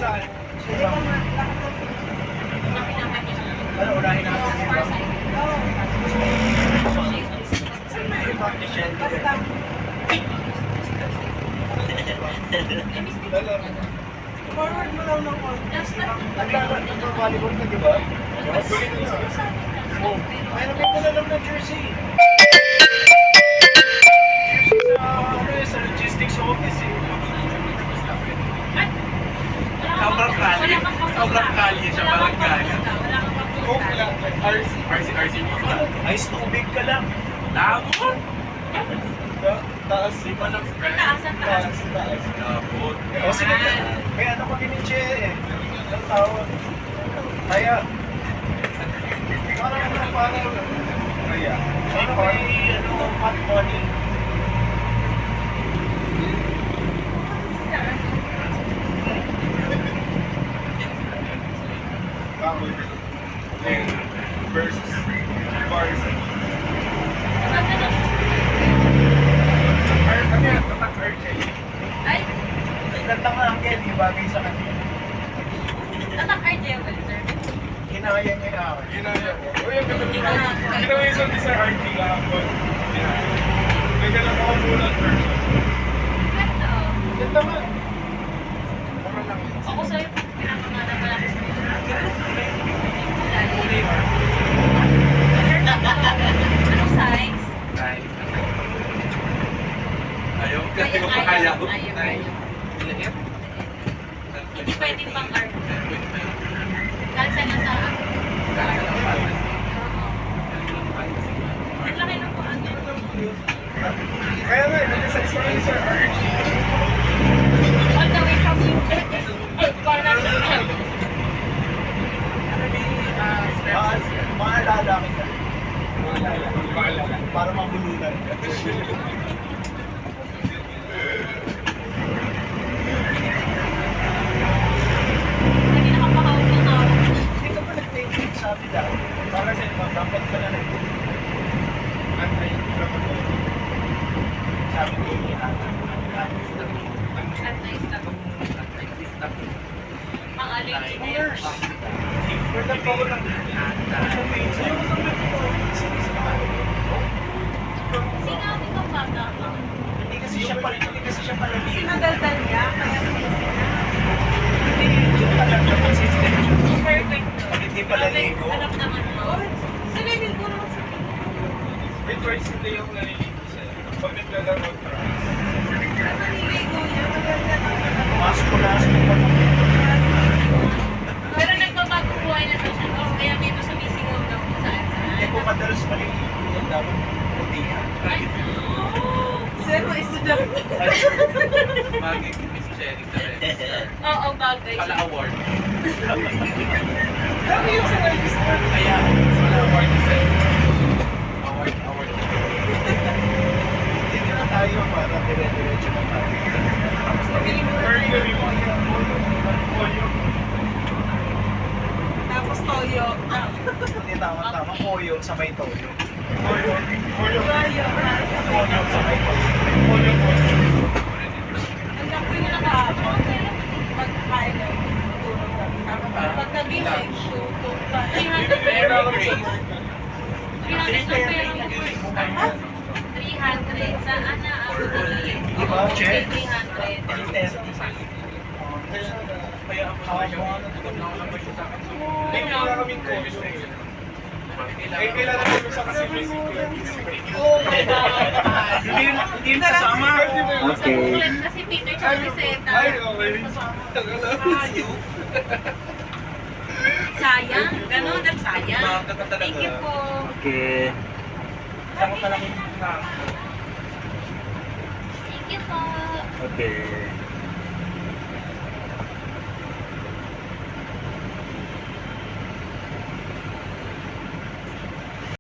saan? Ano, unahin natin dito? Forward mo lang ng konti. Nag-volleyball ka, di ba? Oh, mayroon ka na lang ng jersey. Jersey sa logistics office eh. Sobrang kalye siya, parang kaya. RC mo sa Ay, tubig ka lang. Lamo! Taas. Di pa lang Taas ang taas. Labot. O sige, may ano kami ni Che eh. Ang tawag. Kaya. Parang. Kaya. Ano may hot money. Versus bars. Kami ang tatak RJ. Ay, Ganda nga ang Kelly, bagay sa kanya. tatak RJ ba, sir? Kinaya niya na ako. Yun ang yan. O yung ganda mo. Ginawa yung sa Sir RJ kahapon. May ganang ako mulat version. Ganda, oh. Ganda nga. Mura lang yun. Ako sa'yo, pinapangalan pa lang sa Anong size? Nice. Ayaw. Kasi ko pa kaya ko. Ayaw. Hindi pwedeng pang art. Kalsa na sa Ang laki ng kuhan. Kaya nga, nag-size ko rin Sir RJ. All the way from you. Corner to Maalala kita. Para mabulunan. Hindi nakapahawag ng tao. Hindi ka pa nag-painting sabi daw. Para sa dapat ka na nag sabi ko yung Ang alin. years. Wala pa ako ng Sinabi ko bata ka. hindi kasi siya palaligo. Sinadaldal niya, kaya Hindi siya talaga consistent. perfect. Pag hindi palaligo. Alam naman mo. Sinilil ko naman sa May twice a day ako naliligo sa'yo. Pag naglalaro ka. naliligo niya. Maganda naman. Muscular. Pero nagbabago buhay na siya. Oh, kaya dito sa Misingaw daw kung saan Hindi saan. ko madalas maliligo. Yan dapat hindi yan. Ay, sir, may estudyante. Bagay si Miss Cherry sa red. Oo, bagay. Pala award. Dami yung sa register. Kaya, pala award sa award. Hindi na tayo para dire-diretso na tayo. Mercury mo. Polio. Tapos toyo. Hindi tama-tama. Koyo sa may toyo. Polio. Polio. Toyo. Koyo sa may toyo. Polio po. Ang gagawin nila kahapon, magkakain na tulog kami. Pagkagising, tutog pa. 300 Pero pesos. Grace. 300 na pera mo po. 300. Saan na ang Diba, Che? 300. Kaya ang kawayo nga Hindi mo wala kaming COVID na yun. Eh, kailangan ko sa kasi basic Oh my God. Hindi yun kasama. Okay. Kulit kasi Peter tsaka Liseta. Ay, okay. Sayang. Ganon at sayang. Thank you po. Okay. Ako talaga Thank you po. Okay.